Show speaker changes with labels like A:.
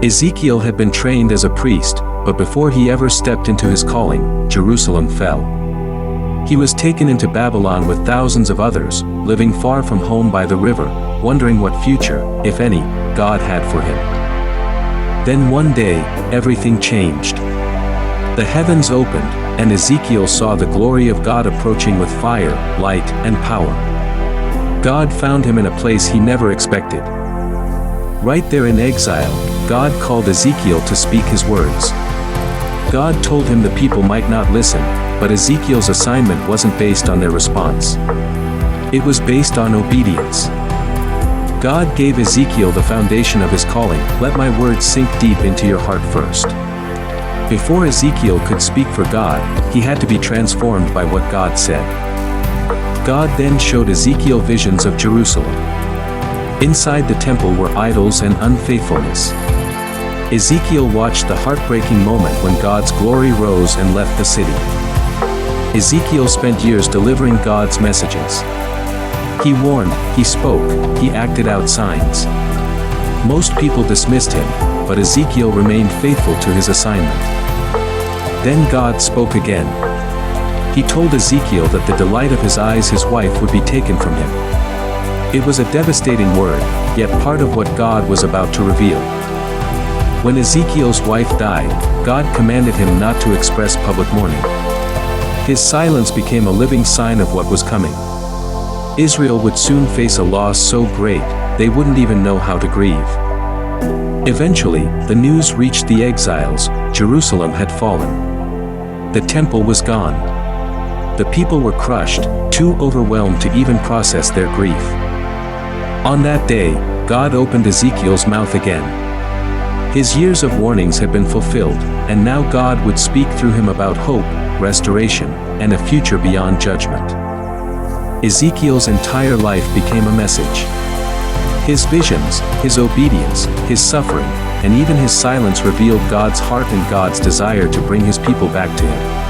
A: Ezekiel had been trained as a priest, but before he ever stepped into his calling, Jerusalem fell. He was taken into Babylon with thousands of others, living far from home by the river, wondering what future, if any, God had for him. Then one day, everything changed. The heavens opened, and Ezekiel saw the glory of God approaching with fire, light, and power. God found him in a place he never expected. Right there in exile, God called Ezekiel to speak his words. God told him the people might not listen, but Ezekiel's assignment wasn't based on their response. It was based on obedience. God gave Ezekiel the foundation of his calling. Let my words sink deep into your heart first. Before Ezekiel could speak for God, he had to be transformed by what God said. God then showed Ezekiel visions of Jerusalem. Inside the temple were idols and unfaithfulness. Ezekiel watched the heartbreaking moment when God's glory rose and left the city. Ezekiel spent years delivering God's messages. He warned, he spoke, he acted out signs. Most people dismissed him, but Ezekiel remained faithful to his assignment. Then God spoke again. He told Ezekiel that the delight of his eyes, his wife, would be taken from him. It was a devastating word, yet part of what God was about to reveal. When Ezekiel's wife died, God commanded him not to express public mourning. His silence became a living sign of what was coming. Israel would soon face a loss so great, they wouldn't even know how to grieve. Eventually, the news reached the exiles: Jerusalem had fallen. The temple was gone. The people were crushed, too overwhelmed to even process their grief. On that day, God opened Ezekiel's mouth again. His years of warnings had been fulfilled, and now God would speak through him about hope, restoration, and a future beyond judgment. Ezekiel's entire life became a message. His visions, his obedience, his suffering, and even his silence revealed God's heart and God's desire to bring his people back to him.